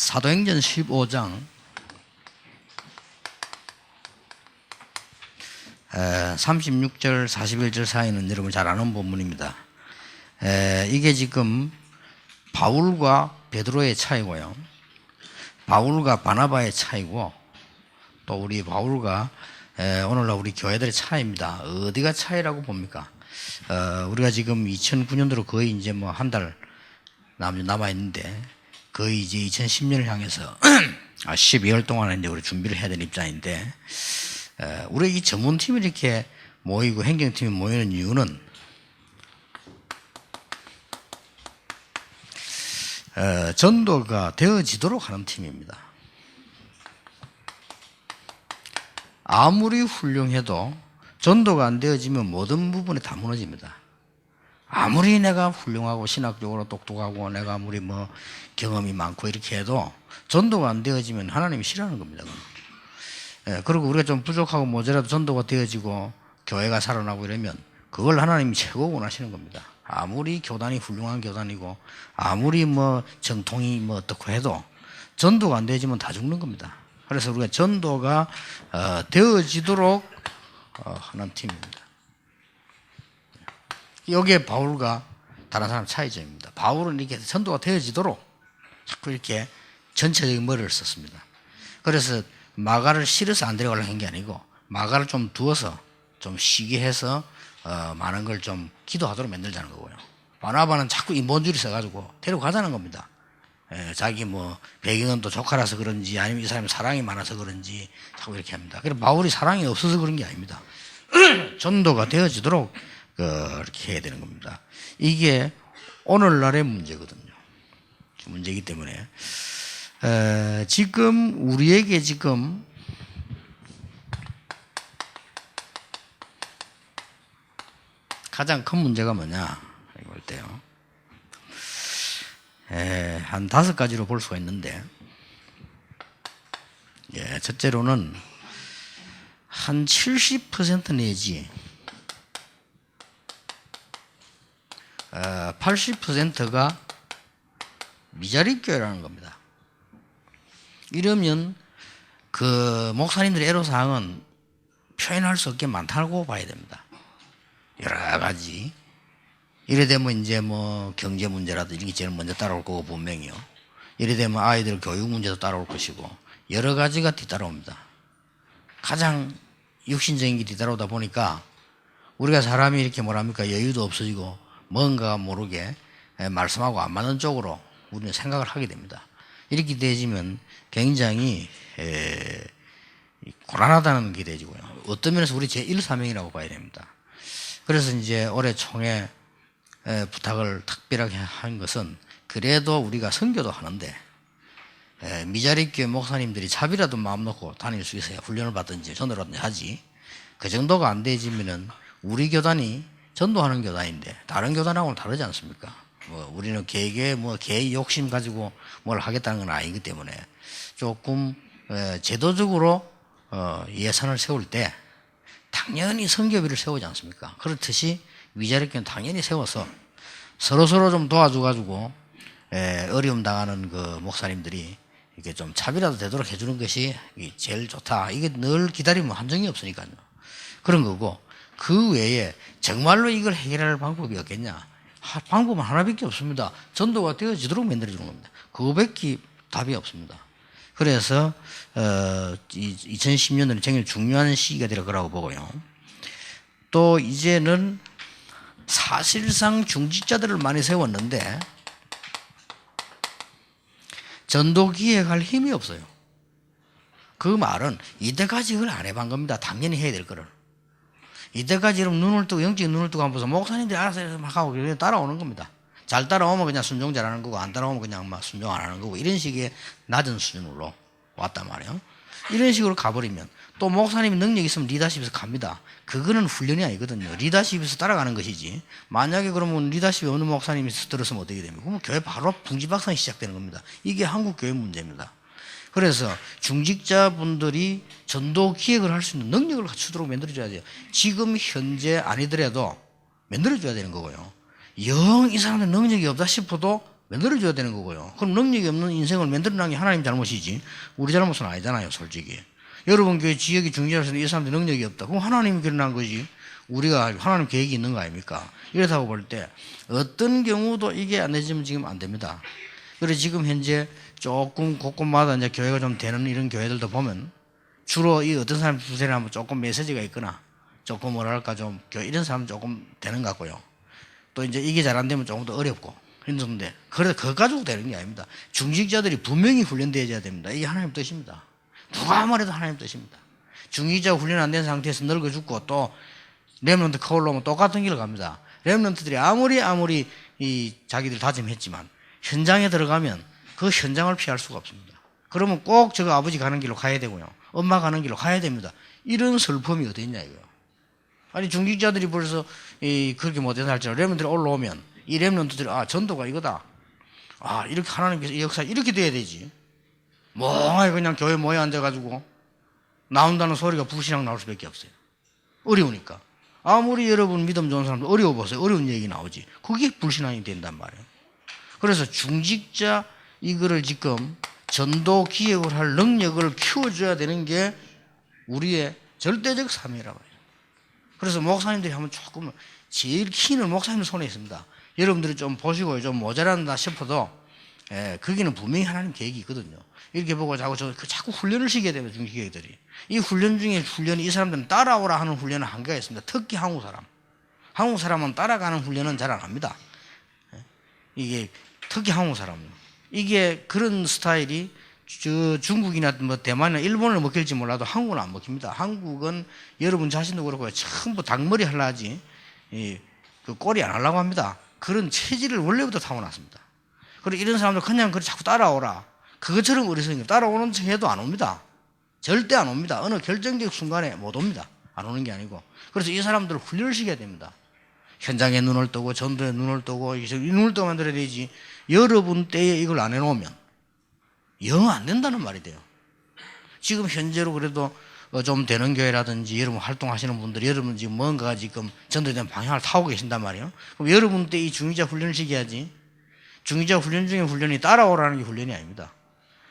사도행전 15장 36절 41절 사이는 여러분 잘 아는 본문입니다. 이게 지금 바울과 베드로의 차이고요, 바울과 바나바의 차이고, 또 우리 바울과 오늘날 우리 교회들의 차이입니다. 어디가 차이라고 봅니까? 우리가 지금 2009년도로 거의 이제 뭐 한 달 남아 있는데, 거의 이제 2010년을 향해서 12월 동안 이제 우리 준비를 해야 되는 입장인데, 우리 이 전문팀이 이렇게 모이고 행정팀이 모이는 이유는 전도가 되어지도록 하는 팀입니다. 아무리 훌륭해도 전도가 안 되어지면 모든 부분이 다 무너집니다. 아무리 내가 훌륭하고 신학적으로 똑똑하고 내가 아무리 뭐 경험이 많고 이렇게 해도 전도가 안 되어지면 하나님이 싫어하는 겁니다. 그리고 우리가 좀 부족하고 모자라도 전도가 되어지고 교회가 살아나고 이러면 그걸 하나님이 최고 원하시는 겁니다. 아무리 교단이 훌륭한 교단이고 아무리 뭐 정통이 뭐 어떻고 해도 전도가 안 되어지면 다 죽는 겁니다. 그래서 우리가 전도가 되어지도록 하는 팀입니다. 여기에 바울과 다른 사람 차이점입니다. 바울은 이렇게 전도가 되어지도록 자꾸 이렇게 전체적인 머리를 썼습니다. 그래서 마가를 실어서 안 데려가려고 한 게 아니고 마가를 좀 두어서 좀 쉬게 해서 많은 걸 좀 기도하도록 만들자는 거고요. 바나바는 자꾸 인본주의를 써가지고 데려가자는 겁니다. 자기 뭐 배경은 또 조카라서 그런지 아니면 이 사람이 사랑이 많아서 그런지 자꾸 이렇게 합니다. 그래서 바울이 사랑이 없어서 그런 게 아닙니다. 전도가 되어지도록 이렇게 해야 되는 겁니다. 이게 오늘날의 문제거든요. 문제이기 때문에 지금 우리에게 지금 가장 큰 문제가 뭐냐 볼 때요, 한 5가지로 볼 수가 있는데, 첫째로는 한 70% 내지 80%가 미자립 교회라는 겁니다. 이러면 그 목사님들의 애로사항은 표현할 수 없게 많다고 봐야 됩니다. 여러 가지. 이래 되면 이제 뭐 경제 문제라도 이런 게 제일 먼저 따라올 거고 분명히요. 이래 되면 아이들 교육 문제도 따라올 것이고 여러 가지가 뒤따라옵니다. 가장 육신적인 게 뒤따라오다 보니까 우리가 사람이 이렇게 뭐랍니까, 여유도 없어지고 뭔가 모르게 말씀하고 안 맞는 쪽으로 우리는 생각을 하게 됩니다. 이렇게 되지면 굉장히 고난하다는 게 되지고요. 어떤 면에서 우리 제1사명이라고 봐야 됩니다. 그래서 이제 올해 총회 부탁을 특별하게 한 것은, 그래도 우리가 선교도 하는데 미자립교회 목사님들이 자비라도 마음 놓고 다닐 수 있어야 훈련을 받든지 전도를 하든지 하지, 그 정도가 안 되지면은 우리 교단이 전도하는 교단인데 다른 교단하고는 다르지 않습니까? 우리는 개의 욕심 가지고 뭘 하겠다는 건 아니기 때문에 조금 제도적으로 예산을 세울 때 당연히 선교비를 세우지 않습니까? 그렇듯이 미자립교회는 당연히 세워서 서로서로 좀 도와줘가지고 어려움 당하는 그 목사님들이 이렇게 좀 차비라도 되도록 해주는 것이 제일 좋다. 이게 늘 기다리면 함정이 없으니까요. 그런 거고, 그 외에 정말로 이걸 해결할 방법이 없겠냐? 방법은 하나밖에 없습니다. 전도가 되어지도록 만들어주는 겁니다. 그거밖에 답이 없습니다. 그래서 2010년은 굉장히 중요한 시기가 될 거라고 보고요. 또 이제는 사실상 중직자들을 많이 세웠는데 전도 기획할 힘이 없어요. 그 말은 이때까지 그걸 안 해본 겁니다. 당연히 해야 될 거를. 이때까지 여러분 눈을 뜨고 영적인 눈을 뜨고 한번 보서 목사님들이 알아서 막 하고 그냥 따라오는 겁니다. 잘 따라오면 그냥 순종 잘하는 거고, 안 따라오면 그냥 막 순종 안 하는 거고, 이런 식의 낮은 수준으로 왔단 말이에요. 이런 식으로 가버리면 또 목사님이 능력이 있으면 리더십에서 갑니다. 그거는 훈련이 아니거든요. 리더십에서 따라가는 것이지, 만약에 그러면 리더십이 없는 목사님이 들었으면 어떻게 됩니까? 그러면 교회 바로 풍지박산이 시작되는 겁니다. 이게 한국 교회 문제입니다. 그래서 중직자분들이 전도 기획을 할 수 있는 능력을 갖추도록 만들어줘야 돼요. 지금 현재 아니더라도 만들어줘야 되는 거고요. 영 이 사람들 능력이 없다 싶어도 만들어줘야 되는 거고요. 그럼 능력이 없는 인생을 만들어낸 게 하나님 잘못이지 우리 잘못은 아니잖아요, 솔직히. 여러분 교회 지역이 중지자로서 이 사람들 능력이 없다. 그럼 하나님이 그러는 거지. 우리가 하나님 계획이 있는 거 아닙니까? 이렇다고 볼 때 어떤 경우도 이게 안 되지면 지금 안 됩니다. 그래서 지금 현재 조금 곳곳마다 이제 교회가 좀 되는 이런 교회들도 보면 주로 이 어떤 사람 주세를 하면 조금 메시지가 있거나 조금 뭐랄까 좀 이런 사람 조금 되는 것 같고요. 또 이제 이게 잘 안 되면 조금 더 어렵고 힘든데 그래도 그거 가지고 되는 게 아닙니다. 중직자들이 분명히 훈련되어야 됩니다. 이게 하나님 뜻입니다. 누가 말해도 하나님 뜻입니다. 중직자 훈련 안 된 상태에서 늙어 죽고 또 렘넌트 커올로 오면 똑같은 길을 갑니다. 렘넌트들이 아무리 이 자기들 다짐했지만 현장에 들어가면 그 현장을 피할 수가 없습니다. 그러면 꼭 저거 아버지 가는 길로 가야 되고요. 엄마 가는 길로 가야 됩니다. 이런 슬픔이 어디 있냐 이거요. 아니 중직자들이 벌써 그렇게 못해서 할지라도 렘넌트들이 올라오면 이 렘넌트들이 전도가 이거다. 이렇게 하나님께서 이 역사 이렇게 돼야 되지. 멍하게 그냥 교회 모여 앉아가지고 나온다는 소리가 부시랑 나올 수밖에 없어요. 어려우니까. 아무리 여러분 믿음 좋은 사람도 어려워 보세요. 어려운 얘기 나오지. 그게 불신앙이 된단 말이에요. 그래서 중직자 이거를 지금 전도 기획을 할 능력을 키워줘야 되는 게 우리의 절대적 사명이라고 해요. 그래서 목사님들이 하면 조금 제일 키는 목사님 손에 있습니다. 여러분들이 좀 보시고 좀 모자란다 싶어도 거기는 분명히 하나님 계획이 있거든요. 이렇게 보고 자꾸 훈련을 시켜야 됩니다. 중직계획들이. 이 훈련 중에 훈련이 이 사람들은 따라오라 하는 훈련은 한계가 있습니다. 특히 한국 사람. 한국 사람은 따라가는 훈련은 잘 안 합니다. 이게 특히 한국 사람은. 이게 그런 스타일이 중국이나 뭐 대만이나 일본을 먹힐지 몰라도 한국은 안 먹힙니다. 한국은 여러분 자신도 그렇고 전부 닭머리 하려 하지 그 꼬리 안 하려고 합니다. 그런 체질을 원래부터 타고났습니다. 그리고 이런 사람들 그냥 자꾸 따라오라. 그것처럼 어리석은 따라오는 척 해도 안 옵니다. 절대 안 옵니다. 어느 결정적 순간에 못 옵니다. 안 오는 게 아니고. 그래서 이 사람들을 훈련을 시켜야 됩니다. 현장에 눈을 뜨고 전도에 눈을 뜨고 이 눈을 떠 만들어야 되지. 여러분 때에 이걸 안 해놓으면 영 안 된다는 말이 돼요. 지금 현재로 그래도 좀 되는 교회라든지 여러분 활동하시는 분들이 여러분 지금 뭔가 지금 전도에 대한 방향을 타고 계신단 말이에요. 그럼 여러분 때 이 중위자 훈련을 시켜야지. 중위자 훈련 중에 훈련이 따라오라는 게 훈련이 아닙니다.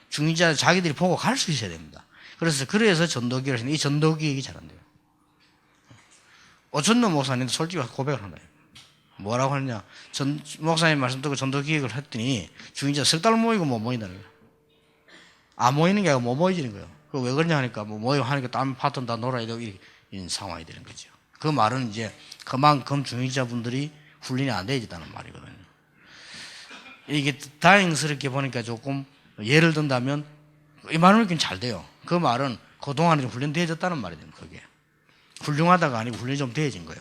중위자 자기들이 보고 갈 수 있어야 됩니다. 그래서 전도기를 했는데 이 전도기획이 잘 안 돼요. 오천노 목사님도 솔직히 고백을 한다. 뭐라고 하느냐. 목사님 말씀 듣고 전도기획을 했더니 중위자 석 달 모이고 못 모인다는 거예요. 안 모이는 게 아니고 못 모이지는 거예요. 그 왜 그러냐 하니까 뭐 모이고 하니까 딴 파트는 다 놀아야 되고 이런 상황이 되는 거죠. 그 말은 이제 그만큼 중위자분들이 훈련이 안 되어있다는 말이거든요. 이게 다행스럽게 보니까 조금 예를 든다면 이 말은 이렇게 잘 돼요. 그 말은 그동안에 좀 훈련되어졌다는 말이 됩니다. 그게 훌륭하다가 아니고 훈련이 좀 되어진 거예요.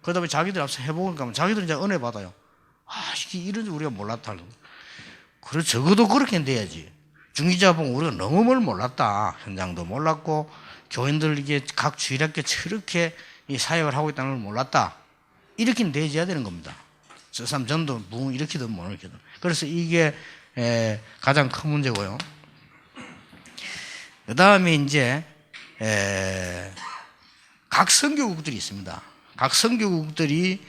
그러다 보니 자기들 앞서 해보니까 자기들은 이제 은혜 받아요. 이게 이런 줄 우리가 몰랐다. 그래 적어도 그렇게는 돼야지. 중기자 보면 우리가 너무 뭘 몰랐다. 현장도 몰랐고 교인들 이게 각 주일학교 저렇게 이 사역을 하고 있다는 걸 몰랐다. 이렇게는 되어야 되는 겁니다. 저 사람 전도 뭐 이렇게든 뭐 이렇게든. 그래서 이게 가장 큰 문제고요. 그 다음에 이제 각 선교국들이 있습니다. 각 선교국들이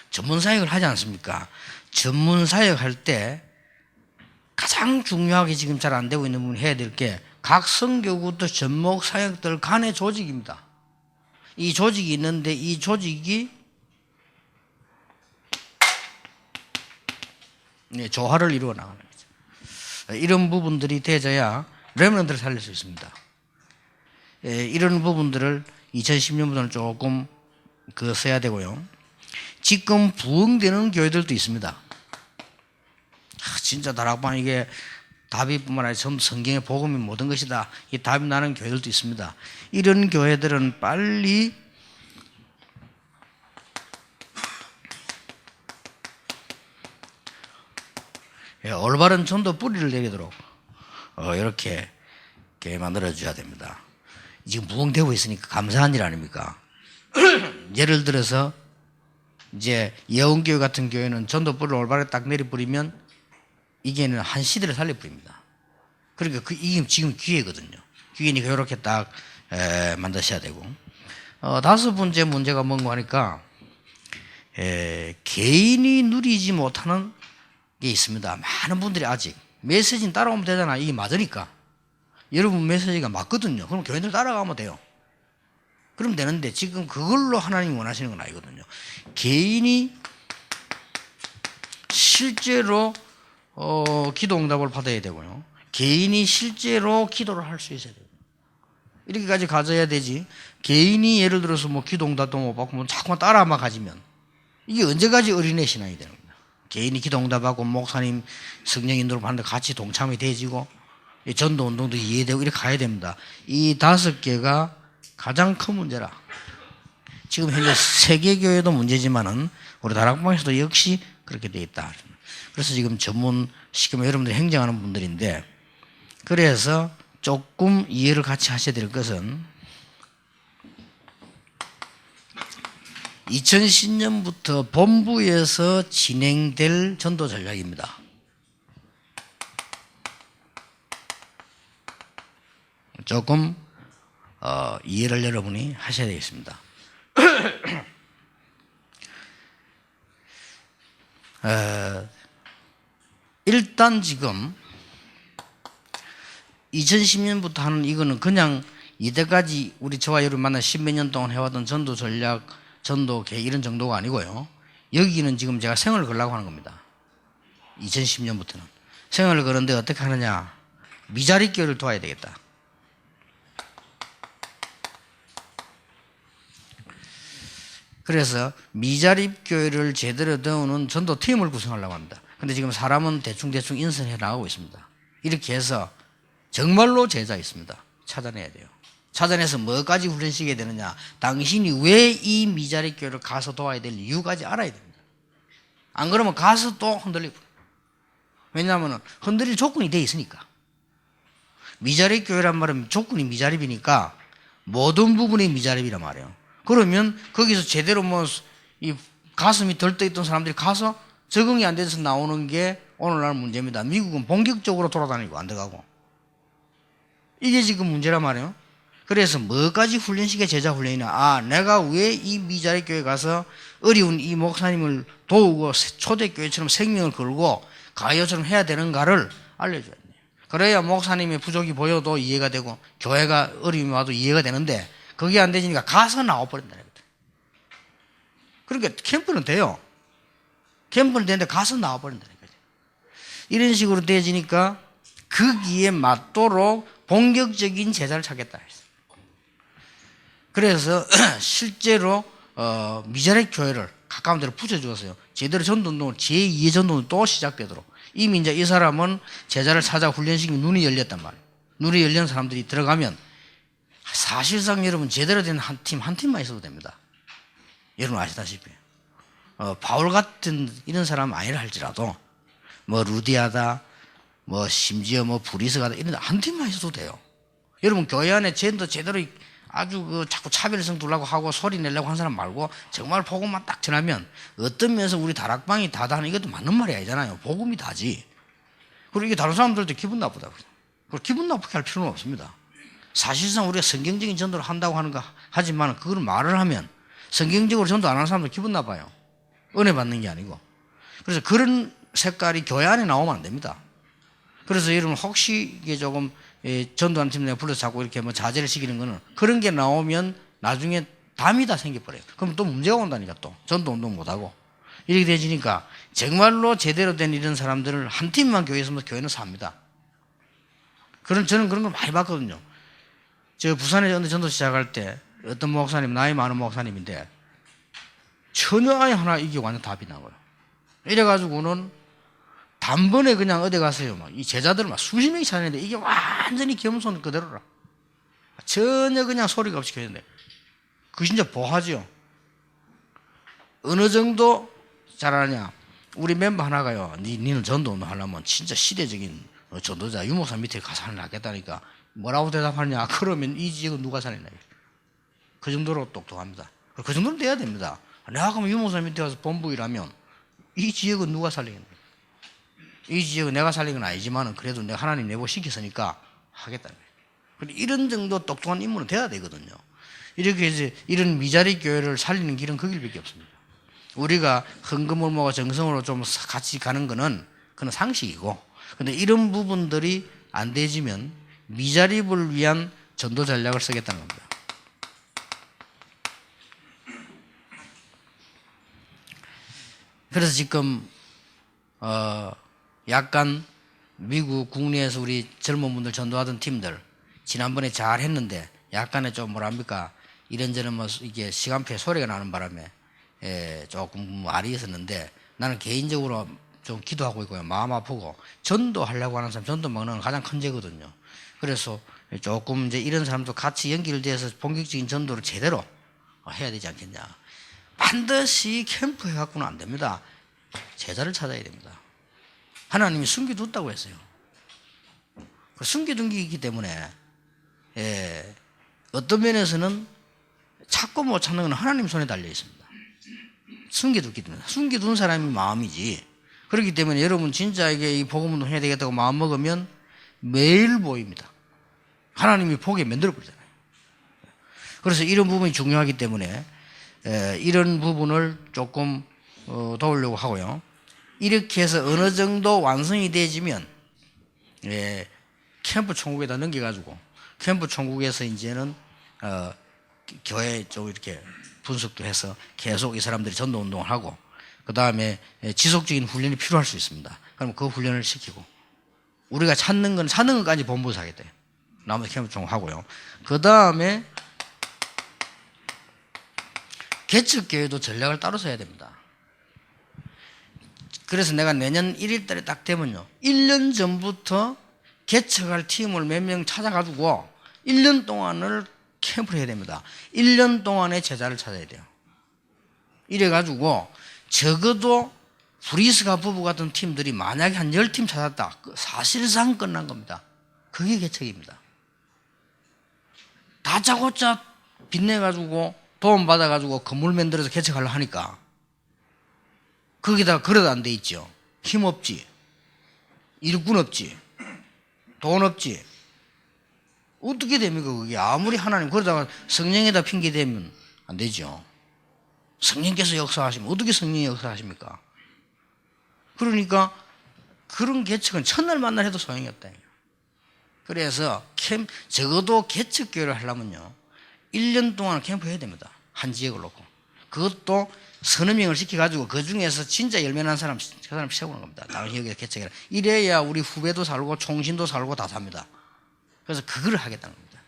전문 사역을 하지 않습니까? 전문 사역할 때 가장 중요하게 지금 잘 안 되고 있는 부분이 해야 될 게 각 선교국도 전목 사역들 간의 조직입니다. 이 조직이 있는데 이 조직이 조화를 이루어 나가는 거죠. 이런 부분들이 되어야 렘넌트를 살릴 수 있습니다. 이런 부분들을 2010년부터는 조금 써야 되고요. 지금 부흥되는 교회들도 있습니다. 진짜 다락방 이게 답이뿐만 아니라 전 성경의 복음이 모든 것이다. 이 답이 나는 교회들도 있습니다. 이런 교회들은 빨리 올바른 전도 뿌리를 내리도록 이렇게 만들어줘야 됩니다. 지금 부흥되고 있으니까 감사한 일 아닙니까? 예를 들어서 이제 예언교회 같은 교회는 전도 뿌리를 올바르게 딱 내려뿌리면 이게는 한 시대를 살려버립니다. 그러니까 이게 지금 기회거든요. 기회니까 이렇게 딱 만드셔야 되고 다섯 번째 문제가 뭔가 하니까 개인이 누리지 못하는 게 있습니다. 많은 분들이 아직 메시지는 따라오면 되잖아. 이게 맞으니까. 여러분 메시지가 맞거든요. 그럼 교인들 따라가면 돼요. 그럼 되는데 지금 그걸로 하나님이 원하시는 건 아니거든요. 개인이 실제로 기도 응답을 받아야 되고요. 개인이 실제로 기도를 할 수 있어야 돼요. 이렇게까지 가져야 되지. 개인이 예를 들어서 뭐 기도 응답도 못 받고 뭐 자꾸만 따라만 가지면 이게 언제까지 어린애 신앙이 되는 거예요. 개인이 기도 응답하고 목사님 성령 인도를 받는데 같이 동참이 돼지고 전도 운동도 이해되고 이렇게 가야 됩니다. 이 다섯 개가 가장 큰 문제라. 지금 현재 세계교회도 문제지만은 우리 다락방에서도 역시 그렇게 돼 있다. 그래서 지금 전문 시키면 여러분들이 행정하는 분들인데, 그래서 조금 이해를 같이 하셔야 될 것은 2010년부터 본부에서 진행될 전도 전략입니다. 조금 이해를 여러분이 하셔야 되겠습니다. 일단 지금 2010년부터 하는 이거는 그냥 이때까지 우리 저와 여러분 만나 10몇 년 동안 해왔던 전도 전략, 전도 계획 이런 정도가 아니고요. 여기는 지금 제가 생을 걸라고 하는 겁니다. 2010년부터는. 생을 거는데 어떻게 하느냐. 미자리 교회를 도와야 되겠다. 그래서 미자립 교회를 제대로 도우는 전도 팀을 구성하려고 합니다. 근데 지금 사람은 대충 인선해 나가고 있습니다. 이렇게 해서 정말로 제자 있습니다. 찾아내야 돼요. 찾아내서 뭐까지 훈련시켜야 되느냐. 당신이 왜 이 미자립 교회를 가서 도와야 될 이유까지 알아야 됩니다. 안 그러면 가서 또 흔들리고. 왜냐하면 흔들릴 조건이 돼 있으니까. 미자립 교회란 말은 조건이 미자립이니까 모든 부분이 미자립이란 말이에요. 그러면 거기서 제대로 뭐 이 가슴이 덜떠있던 사람들이 가서 적응이 안 돼서 나오는 게 오늘날 문제입니다. 미국은 본격적으로 돌아다니고 안 들어가고. 이게 지금 문제란 말이에요. 그래서 뭐까지 훈련시켜 제자 훈련이냐. 아, 내가 왜 이 미자립 교회 가서 어려운 이 목사님을 도우고 초대교회처럼 생명을 걸고 가요처럼 해야 되는가를 알려줘야 돼요. 그래야 목사님의 부족이 보여도 이해가 되고 교회가 어려움이 와도 이해가 되는데 그게 안 되니까 가서 나와버린다. 그러니까 캠프는 돼요. 캠프는 되는데 가서 나와버린다. 이런 식으로 되어지니까 거기에 맞도록 본격적인 제자를 찾겠다. 그래서 실제로 미자립 교회를 가까운 데로 붙여주었어요. 제대로 전도운동을 제2의 전도운동이 또 시작되도록. 이미 이제 이 사람은 제자를 찾아 훈련시키면 눈이 열렸단 말이에요. 눈이 열린 사람들이 들어가면 사실상 여러분 제대로 된 한 팀만 있어도 됩니다. 여러분 아시다시피 바울 같은 이런 사람 아니라 할지라도 뭐 루디아다 뭐 심지어 뭐 브리스가다 이런 한 팀만 있어도 돼요. 여러분 교회 안에 제대로 아주 자꾸 차별성 두려고 하고 소리 내려고 하는 사람 말고 정말 복음만 딱 전하면 어떤 면에서 우리 다락방이 다다 하는 이것도 맞는 말이 아니잖아요. 복음이 다지. 그리고 이게 다른 사람들도 기분 나쁘다. 기분 나쁘게 할 필요는 없습니다. 사실상 우리가 성경적인 전도를 한다고 하는 거 하지만 그걸 말을 하면 성경적으로 전도 안 하는 사람도 기분 나빠요. 은혜 받는 게 아니고. 그래서 그런 색깔이 교회 안에 나오면 안 됩니다. 그래서 여러분 혹시 이게 조금 전도하는 팀 내가 불러서 자꾸 이렇게 뭐 자제를 시키는 거는 그런 게 나오면 나중에 담이 다 생겨버려요. 그럼 또 문제가 온다니까 또. 전도 운동 못하고. 이렇게 되지니까 정말로 제대로 된 이런 사람들을 한 팀만 교회에 있으면 교회는 삽니다. 저는 그런 걸 많이 봤거든요. 저 부산에 전도 시작할 때 어떤 목사님, 나이 많은 목사님인데 전혀 아예 하나 이게 완전 답이 나고요. 이래가지고는 단번에 그냥 어디 가서요. 막 이 제자들을 막 수십 명이 찾는데 이게 완전히 겸손 그대로라. 전혀 그냥 소리가 없이 교회인데. 그 진짜 보하죠. 어느 정도 잘하냐. 우리 멤버 하나가요. 니는 전도운동 하려면 진짜 시대적인 전도자 유목사 밑에 가서 하는 낫겠다니까. 뭐라고 대답하느냐. 그러면 이 지역은 누가 살리나. 그 정도로 똑똑합니다. 그 정도는 돼야 됩니다. 내가 그러면 유목사 밑에 가서 본부 일하면 이 지역은 누가 살리겠나. 이 지역은 내가 살린 건 아니지만 그래도 내가 하나님 내고 시켰으니까 하겠다는 거예요. 이런 정도 똑똑한 인물은 돼야 되거든요. 이렇게 이제 이런 미자리 교회를 살리는 길은 그 길밖에 없습니다. 우리가 헌금을모아 정성으로 좀 같이 가는 거는 그건 상식이고, 근데 이런 부분들이 안 되지면 미자립을 위한 전도 전략을 쓰겠다는 겁니다. 그래서 지금 약간 미국 국내에서 우리 젊은 분들 전도하던 팀들 지난번에 잘 했는데 약간의 좀 뭐랍니까 이런저런 뭐 이게 시간표에 소리가 나는 바람에 조금 알이 있었는데, 나는 개인적으로 좀 기도하고 있고요. 마음 아프고 전도하려고 하는 사람, 전도 막는 건 가장 큰 죄거든요. 그래서 조금 이제 이런 사람도 같이 연결돼서 본격적인 전도를 제대로 해야 되지 않겠냐. 반드시 캠프 해갖고는 안 됩니다. 제자를 찾아야 됩니다. 하나님이 숨겨뒀다고 했어요. 숨겨둔 게 있기 때문에 어떤 면에서는 찾고 못 찾는 건 하나님 손에 달려 있습니다. 숨겨뒀기 때문에. 숨겨둔 사람이 마음이지. 그렇기 때문에 여러분 진짜 이게 이 복음 운동 해야 되겠다고 마음 먹으면 매일 보입니다. 하나님이 보게 만들어 버리잖아요. 그래서 이런 부분이 중요하기 때문에 이런 부분을 조금 도우려고 하고요. 이렇게 해서 어느 정도 완성이 되지면 캠프 총국에다 넘겨가지고 캠프 총국에서 이제는 교회 쪽 이렇게 분석도 해서 계속 이 사람들이 전도 운동을 하고, 그 다음에 지속적인 훈련이 필요할 수 있습니다. 그럼 그 훈련을 시키고, 우리가 찾는 것까지 본부에서 하겠대요. 나머지 캠프 총국 하고요. 그 다음에 개척교회도 전략을 따로 써야 됩니다. 그래서 내가 내년 1월 달에 딱 되면요, 1년 전부터 개척할 팀을 몇 명 찾아가지고 1년 동안을 캠프를 해야 됩니다. 1년 동안의 제자를 찾아야 돼요. 이래가지고 적어도 브리스가 부부 같은 팀들이 만약에 한 10팀 찾았다, 사실상 끝난 겁니다. 그게 개척입니다. 다짜고짜 빚내가지고 도움받아가지고 건물 만들어서 개척하려고 하니까 거기다 그래도 안 돼 있죠. 힘 없지, 일꾼 없지, 돈 없지. 어떻게 됩니까 그게? 아무리 하나님, 그러다가 성령에다 핑계대면 안 되죠. 성령께서 역사하시면 어떻게 성령이 역사하십니까? 그러니까 그런 개척은 첫날 만날 해도 소용이 없다. 그래서 적어도 개척교회를 하려면요 1년 동안 캠프 해야 됩니다. 한 지역을 놓고. 그것도 서너 명을 시켜가지고 그 중에서 진짜 열매난 사람, 그 사람 세우는 겁니다. 당신 여기서 개척해라. 이래야 우리 후배도 살고 총신도 살고 다 삽니다. 그래서 그걸 하겠다는 겁니다.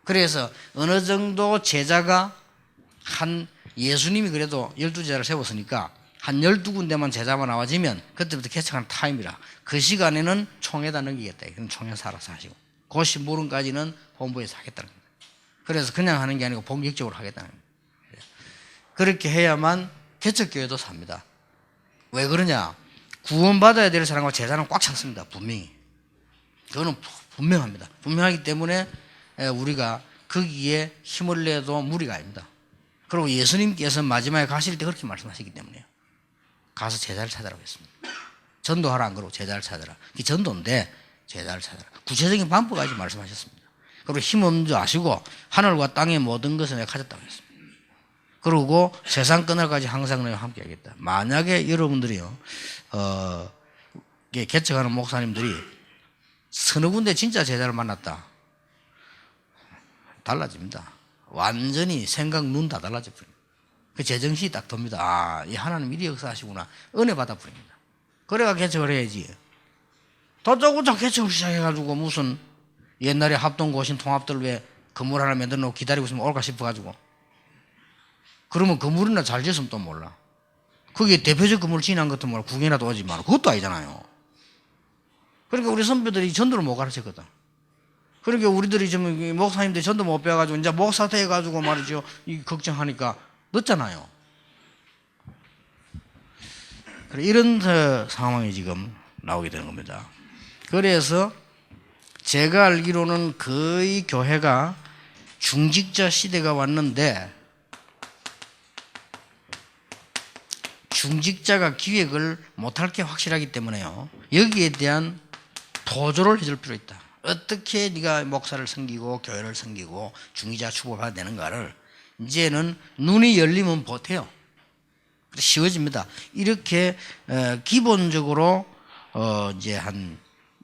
그래서 어느 정도 제자가 예수님이 그래도 12제자를 세웠으니까 한 12군데만 제자만 나와지면 그때부터 개척하는 타임이라 그 시간에는 총에다 넘기겠다. 그럼 총에서 알아서 하시고 그 심부름까지는 본부에서 하겠다는 겁니다. 그래서 그냥 하는 게 아니고 본격적으로 하겠다는 겁니다. 그렇게 해야만 개척교회도 삽니다. 왜 그러냐? 구원받아야 될 사람과 제자는 꽉 찼습니다. 분명히. 그거는 분명합니다. 분명하기 때문에 우리가 거기에 힘을 내도 무리가 아닙니다. 그리고 예수님께서 마지막에 가실 때 그렇게 말씀하시기 때문에요. 가서 제자를 찾으라고 했습니다. 전도하라 안 그러고 제자를 찾아라. 이게 전도인데 제자를 찾아라. 구체적인 방법까지 말씀하셨습니다. 그리고 힘없는 줄 아시고 하늘과 땅의 모든 것을 내가 가졌다고 했습니다. 그리고 세상 끝날까지 항상 내가 함께 하겠다. 만약에 여러분들이요, 개척하는 목사님들이 서너 군데 진짜 제자를 만났다. 달라집니다. 완전히 생각, 눈 다 달라져 버립니다. 그 제정신이 딱 듭니다. 아, 이 하나님 이리 역사하시구나. 은혜 받아 버립니다. 그래가 개척을 해야지. 도저고저 개척을 시작해가지고 무슨 옛날에 합동고신 통합들 왜 건물 하나 만들어 놓고 기다리고 있으면 올까 싶어가지고. 그러면 건물이나 잘 지었으면 또 몰라. 그게 대표적 건물 지난 것도 몰라. 구경이라도 오지만 그것도 아니잖아요. 그러니까 우리 선배들이 전도를 못 가르쳤거든. 그러니까 우리들이 지금 목사님들이 전도 못 배워가지고 이제 목사 돼가지고 말이죠. 이 걱정하니까 늦잖아요. 이런 상황이 지금 나오게 되는 겁니다. 그래서 제가 알기로는 거의 교회가 중직자 시대가 왔는데 중직자가 기획을 못할 게 확실하기 때문에요. 여기에 대한 보조를 해줄 필요 있다. 어떻게 네가 목사를 섬기고 교회를 섬기고 중위자 축복을 받아야 되는가를 이제는 눈이 열리면 못해요. 쉬워집니다. 이렇게 기본적으로 이제 한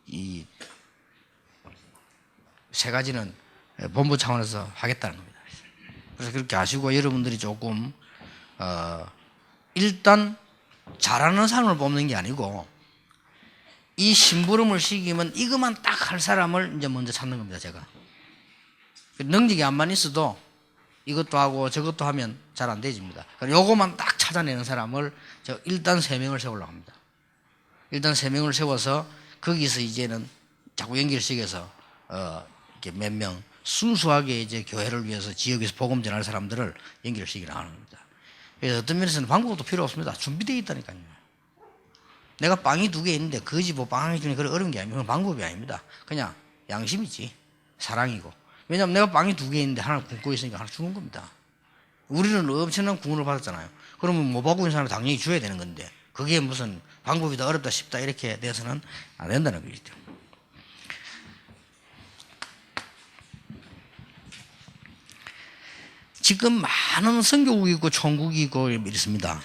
이 세 가지는 본부 차원에서 하겠다는 겁니다. 그래서 그렇게 하시고 여러분들이 조금 일단 잘하는 사람을 뽑는 게 아니고 이 심부름을 시키면 이것만 딱 할 사람을 이제 먼저 찾는 겁니다. 제가 능력이 안만 있어도 이것도 하고 저것도 하면 잘 안 되집니다. 요거만 딱 찾아내는 사람을 제가 일단 3명을 세우려고 합니다. 일단 3명을 세워서 거기서 이제는 자꾸 연결시켜서 이렇게 몇 명 순수하게 이제 교회를 위해서 지역에서 복음 전할 사람들을 연결시키려 하는 겁니다. 그래서 어떤 면에서는 방법도 필요 없습니다. 준비되어 있다니까요. 내가 빵이 2개 있는데 그 집 빵이 주니 그런 어려운 게 아니고 그건 방법이 아닙니다. 그냥 양심이지, 사랑이고. 왜냐하면 내가 빵이 2개 있는데 하나 굶고 있으니까 하나 주는 겁니다. 우리는 엄청난 구원을 받았잖아요. 그러면 못 받고 있는 사람은 당연히 줘야 되는 건데 그게 무슨 방법이 더 어렵다 쉽다 이렇게 돼서는 안 된다는 거죠. 지금 많은 선교국이 있고 총국이 있고 이렇습니다.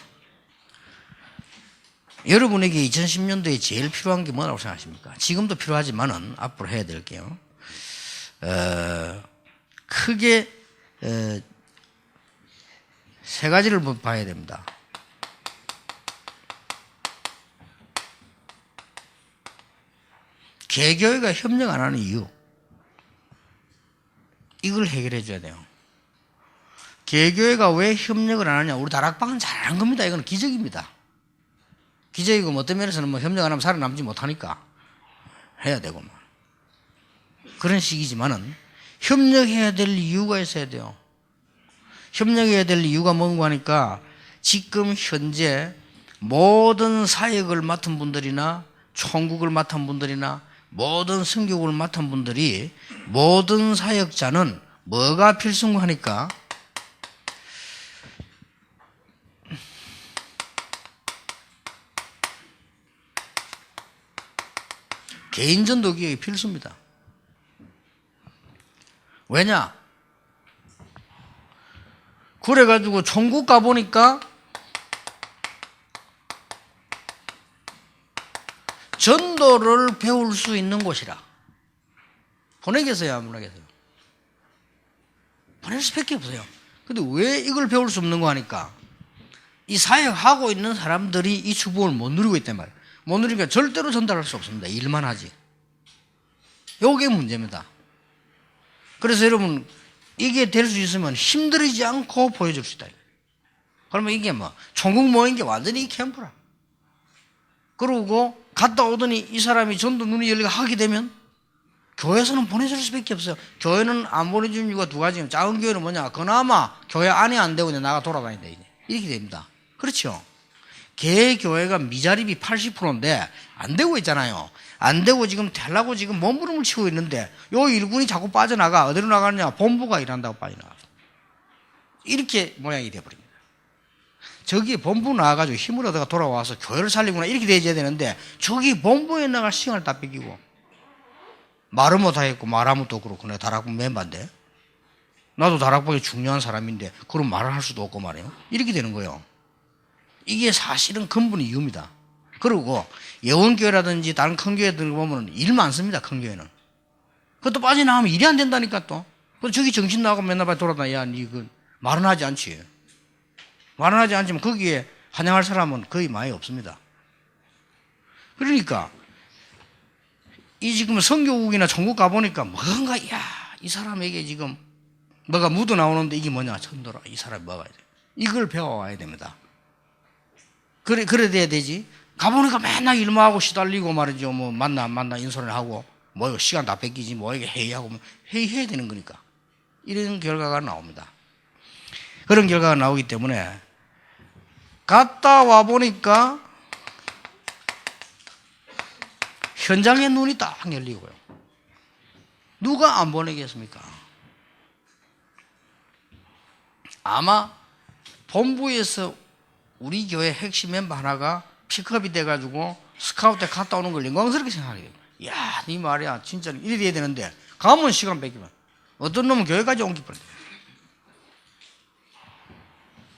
여러분에게 2010년도에 제일 필요한 게 뭐라고 생각하십니까? 지금도 필요하지만은 앞으로 해야 될게요. 크게 3가지를 봐야 됩니다. 개교회가 협력 안 하는 이유, 이걸 해결해 줘야 돼요. 개교회가 왜 협력을 안 하냐? 우리 다락방은 잘하는 겁니다. 이건 기적입니다. 기적이고 어떤 면에서는 뭐 협력 안 하면 살아남지 못하니까 해야 되고 뭐. 그런 식이지만은 협력해야 될 이유가 있어야 돼요. 협력해야 될 이유가 뭔가 하니까 지금 현재 모든 사역을 맡은 분들이나 총국을 맡은 분들이나 모든 선교국을 맡은 분들이 모든 사역자는 뭐가 필수인가 하니까 개인전도 기획이 필수입니다. 왜냐? 그래가지고 총국 가보니까 전도를 배울 수 있는 곳이라. 보내겠어요, 안 보내겠어요? 보낼 수밖에 없어요. 근데 왜 이걸 배울 수 없는 거 하니까 이 사역하고 있는 사람들이 이 축복을 못 누리고 있단 말이에요. 못 누리니까 절대로 전달할 수 없습니다. 일만 하지. 요게 문제입니다. 그래서 여러분 이게 될 수 있으면 힘들이지 않고 보여줄 수 있다. 그러면 이게 뭐 총국 모인 게 완전히 이 캠프라. 그러고 갔다 오더니 이 사람이 전도 눈이 열리고 하게 되면 교회에서는 보내줄 수밖에 없어요. 교회는 안 보내주는 이유가 2가지예요. 작은 교회는 뭐냐? 그나마 교회 안에 안 되고 이제 나가 돌아다닌다. 이렇게 됩니다. 그렇죠? 개교회가 미자립이 80%인데 안 되고 있잖아요. 안 되고 지금 되려고 지금 몸부림을 치고 있는데 요 일군이 자꾸 빠져나가. 어디로 나가느냐? 본부가 일한다고 빠져나가. 이렇게 모양이 돼버립니다. 저기 본부 나와가지고 힘을 얻어가 돌아와서 교회를 살리구나 이렇게 돼야 되는데 저기 본부에 나갈 시간을 다 뺏기고 말은 못하겠고 말하면 또 그렇고 내가 다락방 멤버인데 나도 다락방이 중요한 사람인데 그럼 말을 할 수도 없고 말이에요. 이렇게 되는 거예요. 이게 사실은 근본 이유입니다. 그리고 예원교회라든지 다른 큰 교회들 보면 일 많습니다. 큰 교회는. 그것도 빠져나가면 일이 안 된다니까 또. 저기 정신 나가고 맨날 빨리 돌아다녀. 야, 니 그 말은 하지 않지. 말은 하지 않지만 거기에 환영할 사람은 거의 많이 없습니다. 그러니까 이 지금 선교국이나 천국 가보니까 뭔가 이 사람에게 지금 뭐가 묻어 나오는데 이게 뭐냐? 천도라. 이 사람이 뭐가 돼. 이걸 배워와야 됩니다. 그래 돼야 되지. 가보니까 맨날 일만 하고 시달리고 말이죠. 뭐 만나 안 만나 인솔을 하고 뭐 시간 다 뺏기지 뭐 이게 회의하고 회의해야 되는 거니까 이런 결과가 나옵니다. 그런 결과가 나오기 때문에 갔다 와 보니까 현장의 눈이 딱 열리고요. 누가 안 보내겠습니까? 아마 본부에서 우리 교회 핵심 멤버 하나가 픽업이 돼가지고 스카우트에 갔다 오는 걸 영광스럽게 생각해요. 야, 이 말이야. 진짜 이래 돼야 되는데 가면 시간 뺏기면 어떤 놈은 교회까지 옮길 뻔해.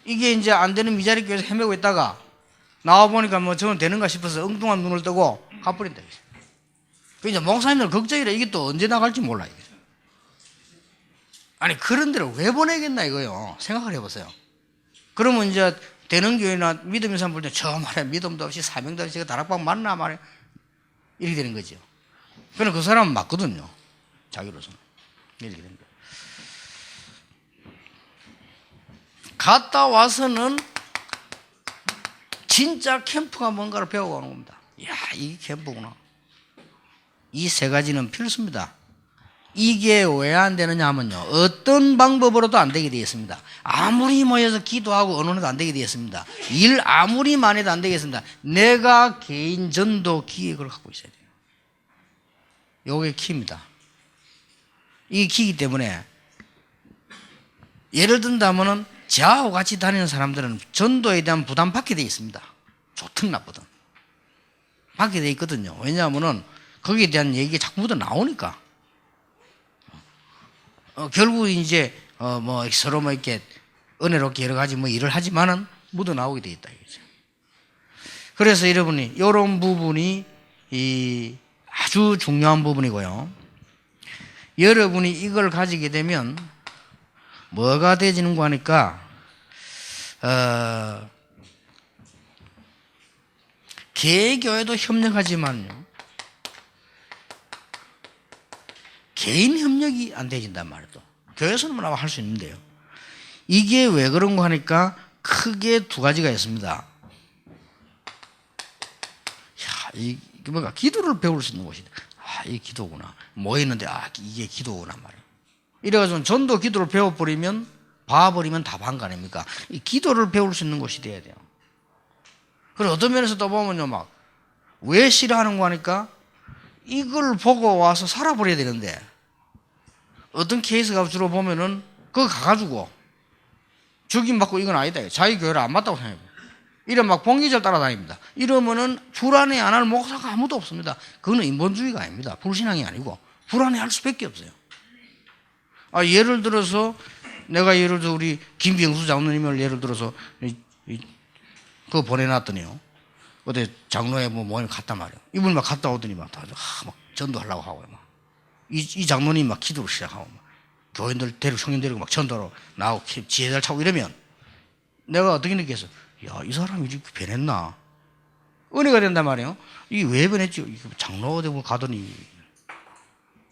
이게 이제 안 되는 미자리 교회에서 헤매고 있다가 나와보니까 뭐 저는 되는가 싶어서 엉뚱한 눈을 뜨고 가버린다. 그 이제 목사님들 걱정이라 이게 또 언제 나갈지 몰라. 이게. 아니, 그런 데를 왜 보내겠나 이거요. 생각을 해보세요. 그러면 이제 되는 교회나 믿음 있는 사람 볼 때 저 말에 믿음도 없이 사명도 없이 다락방 맞나 말이야. 이렇게 되는 거죠. 그럼 그 사람은 맞거든요. 자기로서는. 이렇게 되는 거예요. 갔다 와서는 진짜 캠프가 뭔가를 배워가는 겁니다. 이야, 이게 캠프구나. 이 세 가지는 필수입니다. 이게 왜 안 되느냐 하면요, 어떤 방법으로도 안 되게 되어 있습니다. 아무리 모여서 기도하고 언론해도 안 되게 되어 있습니다. 일 아무리 많이 해도 안 되겠습니다. 내가 개인 전도 기획을 갖고 있어야 돼요. 요게 키입니다. 이게 키이기 때문에 예를 든다면은 저하고 같이 다니는 사람들은 전도에 대한 부담 받게 되어 있습니다. 좋든 나쁘든 받게 되어 있거든요. 왜냐하면은 거기에 대한 얘기가 자꾸 묻어 나오니까. 결국 이제 뭐 서로 뭐 이렇게 은혜롭게 여러 가지 뭐 일을 하지만은 묻어 나오게 돼 있다 이거죠. 그래서 여러분이 이런 부분이 이 아주 중요한 부분이고요. 여러분이 이걸 가지게 되면 뭐가 되지는가 하니까 개교회도 협력하지만요, 개인 협력이 안 되진단 말이에요. 교회에서는 뭐라고 할 수 있는데요. 이게 왜 그런가 하니까 크게 두 가지가 있습니다. 야, 이게 뭔가 기도를 배울 수 있는 곳이다. 아, 이게 기도구나. 모였는데, 아, 이게 기도구나 말이에요. 이래가지고 전도 기도를 배워버리면, 봐버리면 다 반 거 아닙니까? 이 기도를 배울 수 있는 곳이 돼야 돼요. 그리고 어떤 면에서 또 보면요, 막, 왜 싫어하는가 하니까 이걸 보고 와서 살아버려야 되는데, 어떤 케이스가 주로 보면은 그거 가가지고 죽임받고 이건 아니다. 자기 교회를 안 맞다고 생각해요. 이래 막 봉기절 따라다닙니다. 이러면은 불안해 안 할 목사가 아무도 없습니다. 그거는 인본주의가 아닙니다. 불신앙이 아니고 불안해 할 수밖에 없어요. 아, 예를 들어서 내가 예를 들어 우리 김병수 장로님을 예를 들어서 그거 보내놨더니요, 어디 장로회 뭐 모임 갔단 말이에요. 이분이 막 갔다 오더니 막 전도하려고 하고요. 막. 이 장로님 막 기도를 시작하고 막 교인들 데리고 청년 데리고 막 전도로 나오고 지혜를 차고 이러면 내가 어떻게 느꼈어? 야, 이 사람이 이렇게 변했나? 은혜가 된단 말이에요. 이게 왜 변했지? 장로대 가더니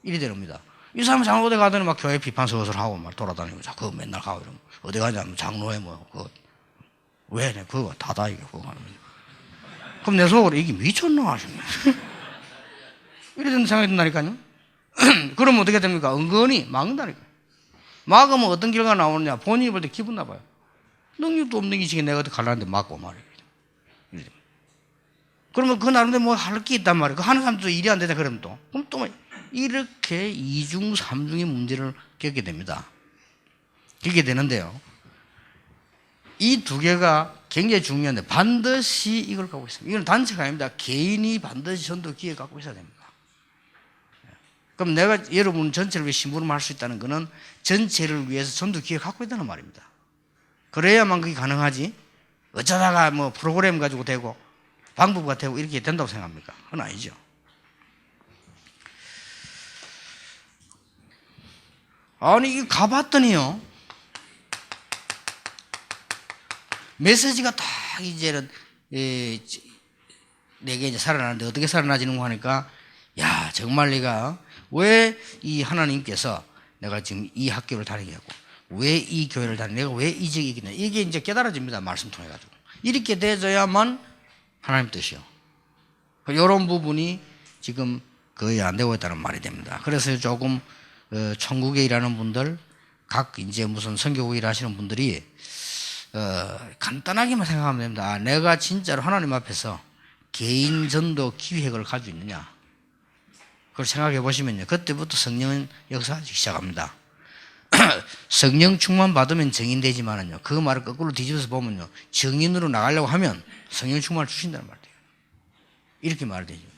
이리 되랍니다. 이 사람은 장로대 가더니 막 교회 비판 서술하고 막 돌아다니고 자꾸 맨날 가고 이러면 어디 가냐면 장로회 뭐 그거 왜 내 그거 다다 이게 그거 하는. 그럼 내 속으로 이게 미쳤나 하시네. 이래 된 생각이 든다니까요. 그러면 어떻게 됩니까? 은근히 막는다니까요. 막으면 어떤 결과가 나오느냐? 본인이 볼 때 기분 나빠요. 능력도 없는 기지에 내가 어디 가려는데 막고 말이에요. 그러면 그 나름대로 뭐 할 게 있단 말이에요. 그 하는 사람도 일이 안 되다 그러면 또. 그럼 또 이렇게 이중, 삼중의 문제를 겪게 됩니다. 겪게 되는데요. 이 두 개가 굉장히 중요한데 반드시 이걸 갖고 있습니다. 이건 단체가 아닙니다. 개인이 반드시 전도 기회 갖고 있어야 됩니다. 그럼 내가 여러분 전체를 위해 심부름할 수 있다는 것은 전체를 위해서 전도 기회를 갖고 있다는 말입니다. 그래야만 그게 가능하지. 어쩌다가 뭐 프로그램 가지고 되고 방법가 되고 이렇게 된다고 생각합니까? 그건 아니죠. 아니 이거 가봤더니요, 메시지가 딱 이제는 내게 이제 살아나는데 어떻게 살아나지는 거 하니까, 야, 정말 내가 왜 이 하나님께서 내가 지금 이 학교를 다니게 하고 왜 이 교회를 다니게, 내가 왜 이 직이 있겠냐, 이게 이제 깨달아집니다. 말씀 통해 가지고 이렇게 돼져야만 하나님 뜻이요. 이런 부분이 지금 거의 안 되고 있다는 말이 됩니다. 그래서 조금 천국에 일하는 분들, 각 이제 무슨 선교국 일하시는 분들이 간단하게만 생각하면 됩니다. 아, 내가 진짜로 하나님 앞에서 개인 전도 기획을 가지고 있느냐, 그걸 생각해 보시면요, 그때부터 성령은 역사하기 시작합니다. 성령 충만 받으면 정인 되지만은요, 그 말을 거꾸로 뒤집어서 보면요, 정인으로 나가려고 하면 성령 충만을 주신다는 말이에요. 이렇게 말되죠.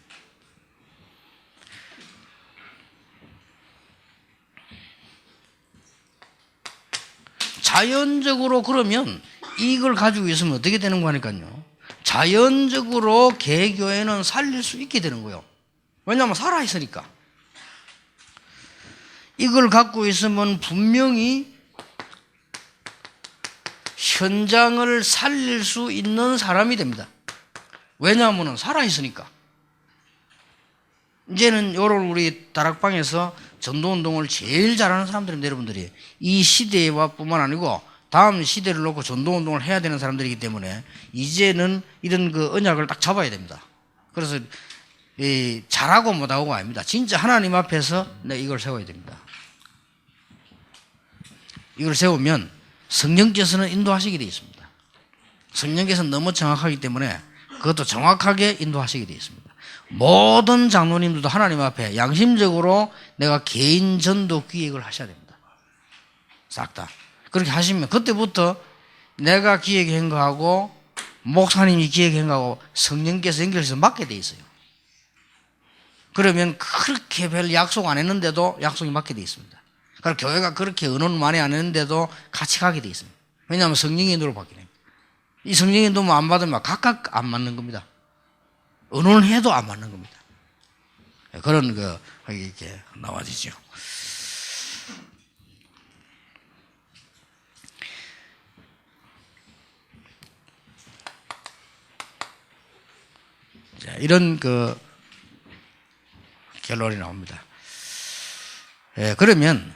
자연적으로 그러면 이걸 가지고 있으면 어떻게 되는 거니까요. 자연적으로 개교회는 살릴 수 있게 되는 거예요. 왜냐하면 살아있으니까. 이걸 갖고 있으면 분명히 현장을 살릴 수 있는 사람이 됩니다. 왜냐하면 살아있으니까. 이제는 요런 우리 다락방에서 전도운동을 제일 잘하는 사람들입니다. 여러분들이 이 시대와 뿐만 아니고 다음 시대를 놓고 전도운동을 해야 되는 사람들이기 때문에 이제는 이런 그 언약을 딱 잡아야 됩니다. 그래서 잘하고 못하고가 아닙니다. 진짜 하나님 앞에서 이걸 세워야 됩니다. 이걸 세우면 성령께서는 인도하시게 되어 있습니다. 성령께서는 너무 정확하기 때문에 그것도 정확하게 인도하시게 되어 있습니다. 모든 장로님들도 하나님 앞에 양심적으로 내가 개인 전도 기획을 하셔야 됩니다. 싹 다. 그렇게 하시면 그때부터 내가 기획한 거하고 목사님이 기획한 거하고 성령께서 연결해서 맞게 돼 있어요. 그러면 그렇게 별 약속 안 했는데도 약속이 맞게 돼 있습니다. 그러니까 교회가 그렇게 의논 많이 안 했는데도 같이 가게 돼 있습니다. 왜냐하면 성령의 인도를 받게 됩니다. 이 성령의 인도만 안 받으면 각각 안 맞는 겁니다. 의논을 해도 안 맞는 겁니다. 그런 거 이렇게 나와지죠. 자, 이런 그 결론이 나옵니다. 그러면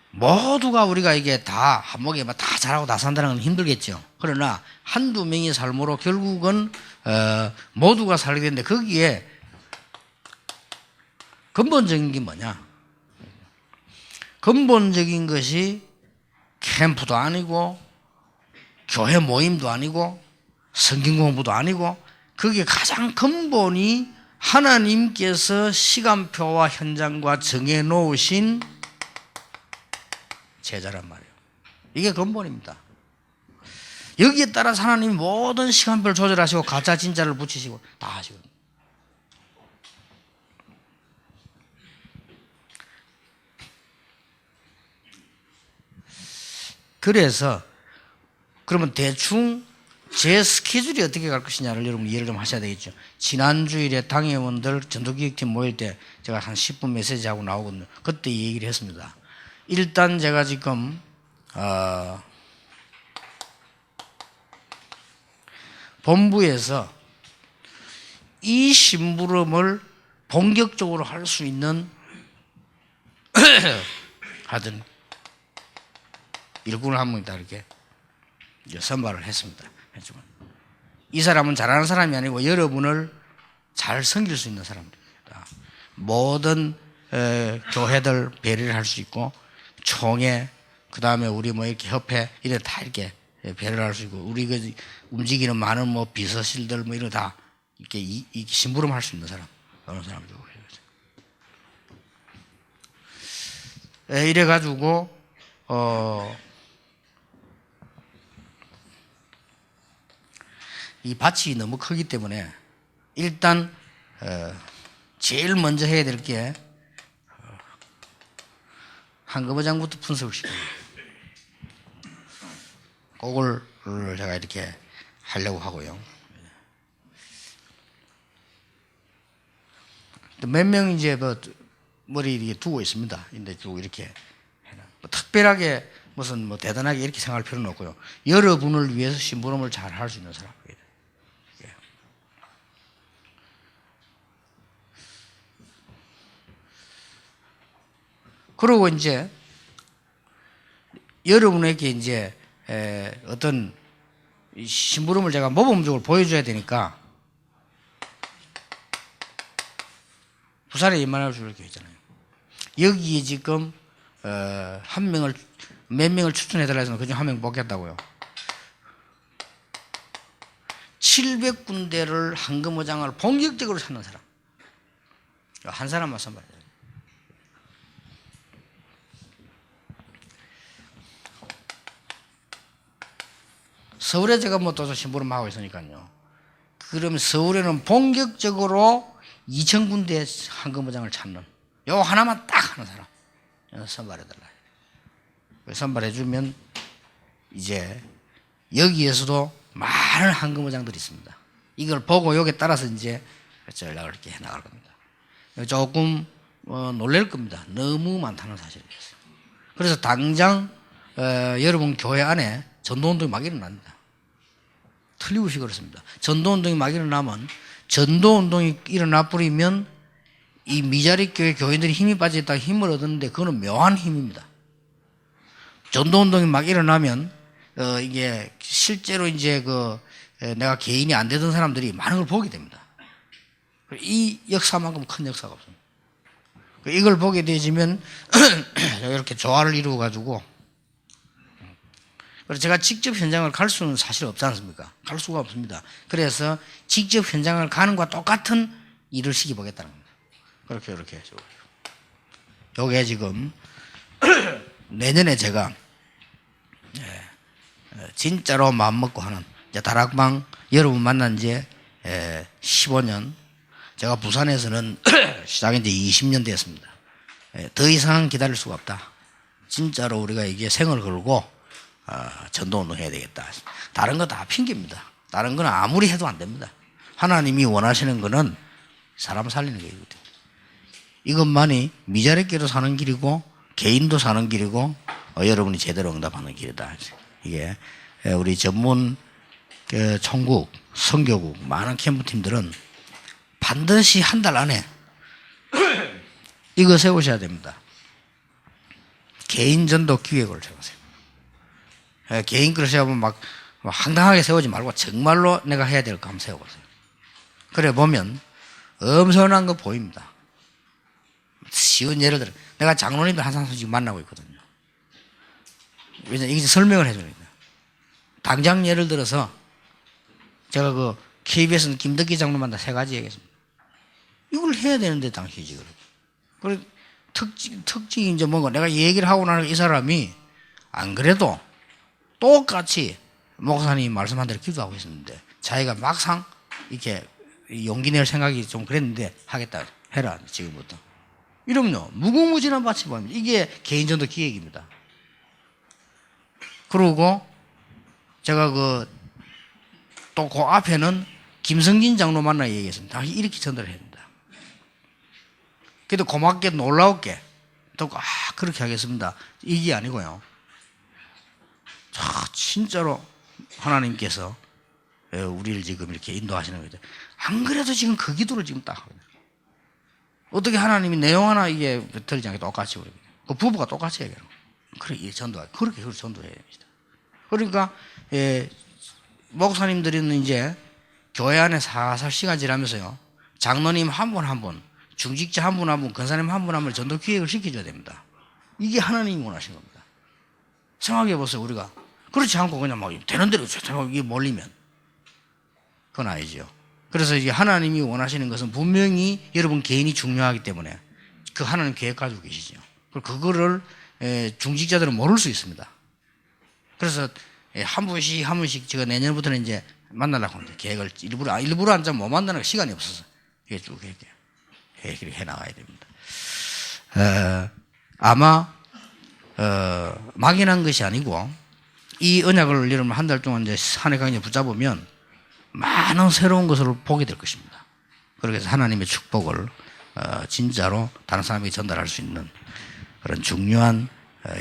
모두가 우리가 이게 다 한목에 다 잘하고 다 산다는 건 힘들겠죠. 그러나 한두 명의 삶으로 결국은 모두가 살게 되는데 거기에 근본적인 게 뭐냐? 근본적인 것이 캠프도 아니고 교회 모임도 아니고 성경 공부도 아니고 그게 가장 근본이 하나님께서 시간표와 현장과 정해 놓으신 제자란 말이에요. 이게 근본입니다. 여기에 따라서 하나님이 모든 시간표를 조절하시고 가짜 진짜를 붙이시고 다 하시거든요. 그래서 그러면 대충 제 스케줄이 어떻게 갈 것이냐를 여러분 이해를 좀 하셔야 되겠죠. 지난 주일에 당회원들 전도기획팀 모일 때 제가 한 10분 메시지하고 나오거든요. 그때 이 얘기를 했습니다. 일단 제가 지금 본부에서 이 심부름을 본격적으로 할 수 있는 하여튼 일꾼을 한 명이다 이렇게 선발을 했습니다. 했지만 이 사람은 잘하는 사람이 아니고 여러분을 잘 섬길 수 있는 사람들입니다. 모든 교회들 배려를 할 수 있고 총회 그 다음에 우리 뭐 이렇게 협회 이래 다 이렇게 배려를 할 수 있고 우리 그 움직이는 많은 뭐 비서실들 뭐 이런 다 이렇게 심부름할 수 있는 사람 그런 사람들 이래 가지고 이 밭이 너무 크기 때문에 일단 제일 먼저 해야 될 게 한금어장부터 분석을 시켜요. 그걸 제가 이렇게 하려고 하고요. 몇 명 이제 뭐 머리 이렇게 두고 있습니다. 근데 또 이렇게 뭐 특별하게 무슨 뭐 대단하게 이렇게 생각할 필요는 없고요. 여러분을 위해서 심부름을 잘 할 수 있는 사람. 그리고 이제 여러분에게 이제 어떤 심부름을 제가 모범적으로 보여줘야 되니까 부산에 임마누엘 교회 있잖아요. 여기에 지금 한 명을 몇 명을 추천해달라 해서 그중 한 명 뽑겠다고요. 700군데를 한금어장을 본격적으로 찾는 사람 한 사람만 선발해요. 서울에 제가 뭐 또 심부름 하고 있으니까요. 그러면 서울에는 본격적으로 2,000군데 한금어장을 찾는 요 하나만 딱 하는 사람 선발해달라. 선발해주면 이제 여기에서도 많은 황금어장들이 있습니다. 이걸 보고 여기에 따라서 이제 전략을 이렇게 해 나갈 겁니다. 조금 놀랄 겁니다. 너무 많다는 사실이었어요. 그래서 당장 여러분 교회 안에 전도운동이 막 일어납니다. 틀림없이 그렇습니다. 전도운동이 막 일어나면 전도운동이 일어나 버리면 이 미자리 교회 교인들이 힘이 빠져있다가 힘을 얻었는데 그거는 묘한 힘입니다. 전도운동이 막 일어나면 이게 실제로 이제 내가 개인이 안 되던 사람들이 많은 걸 보게 됩니다. 이 역사만큼 큰 역사가 없습니다. 이걸 보게 되지면 이렇게 조화를 이루어 가지고, 그래서 제가 직접 현장을 갈 수는 사실 없지 않습니까? 갈 수가 없습니다. 그래서 직접 현장을 가는 것과 똑같은 일을 시켜보겠다는 겁니다. 이렇게 해서 요게 지금 내년에 제가 진짜로 마음먹고 하는 이제 다락방 여러분 만난 지 15년, 제가 부산에서는 시작한 지 20년 됐습니다. 더 이상 기다릴 수가 없다. 진짜로 우리가 이게 생을 걸고 전도운동 해야 되겠다. 다른 거 다 핑계입니다. 다른 건 아무리 해도 안 됩니다. 하나님이 원하시는 거는 사람 살리는 거거든요. 이것만이 미자립교로 사는 길이고 개인도 사는 길이고 여러분이 제대로 응답하는 길이다. 이게 우리 전문 총국, 선교국 많은 캠프팀들은 반드시 한 달 안에 이거 세우셔야 됩니다. 개인 전도 기획을 세우세요. 개인 그릇 세우면 막 황당하게 세우지 말고 정말로 내가 해야 될 거 한번 세워보세요. 그래 보면 엄청난 거 보입니다. 쉬운 예를 들어 내가 장로님들 항상 지금 만나고 있거든요. 이게 설명을 해줘야 돼요. 당장 예를 들어서 제가 KBS는 김덕기 장로 만나 3가지 얘기했습니다. 이걸 해야 되는데 당시 지금. 그래 특징이 이제 뭔가 내가 얘기를 하고 나니까 이 사람이 안 그래도 똑같이 목사님이 말씀한 대로 기도하고 있었는데 자기가 막상 이렇게 용기 낼 생각이 좀 그랬는데 하겠다 해라 지금부터. 이러면요 무궁무진한 밭이 보입니다. 이게 개인전도 기획입니다. 그리고 제가 또 그 앞에는 김성진 장로 만나 얘기했습니다. 당시 이렇게 전달을 해야 된다. 그래도 고맙게 놀라웠게 또 그렇게 하겠습니다. 이게 아니고요. 진짜로 하나님께서 우리를 지금 이렇게 인도하시는 거죠. 안 그래도 지금 그 기도를 지금 딱 하거든요. 어떻게 하나님이 내용 하나 이게 틀리지 않게 똑같이 우리 그 부부가 똑같이 해야 돼요. 그래 전도해 그렇게 전도해야 됩니다. 그러니까 목사님들은 이제 교회 안에 사살 시간 지나면서요 장로님 한 분 한 분, 중직자 한 분 한 분, 권사님 한 분 한 분 전도 기획을 시켜줘야 됩니다. 이게 하나님이 원하신 겁니다. 생각해 보세요. 우리가 그렇지 않고 그냥 막 되는 대로 이게 몰리면 그건 아니죠. 그래서 이제 하나님이 원하시는 것은 분명히 여러분 개인이 중요하기 때문에 그 하나님 계획 가지고 계시죠. 그거를 중직자들은 모를 수 있습니다. 그래서 한 분씩 제가 내년부터는 이제 만나려고 하는데 계획을 일부러 앉아 못 만나는 시간이 없어서 이게 쭉 이렇게 해 나가야 됩니다. 아마 막연한 것이 아니고 이 언약을 여러분 한 달 동안 이제 한 해 강의 붙잡으면 많은 새로운 것을 보게 될 것입니다. 그래서 하나님의 축복을 진짜로 다른 사람에게 전달할 수 있는 그런 중요한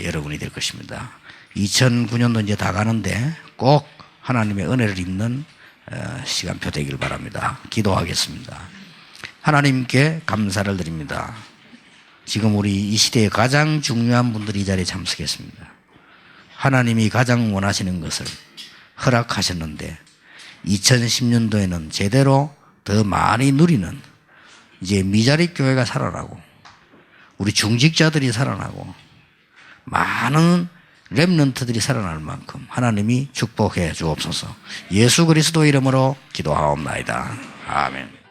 여러분이 될 것입니다. 2009년도 이제 다 가는데 꼭 하나님의 은혜를 입는 시간표 되길 바랍니다. 기도하겠습니다. 하나님께 감사를 드립니다. 지금 우리 이 시대에 가장 중요한 분들이 이 자리에 참석했습니다. 하나님이 가장 원하시는 것을 허락하셨는데 2010년도에는 제대로 더 많이 누리는 이제 미자립 교회가 살아나고 우리 중직자들이 살아나고 많은 렘넌트들이 살아날 만큼 하나님이 축복해 주옵소서. 예수 그리스도 이름으로 기도하옵나이다. 아멘.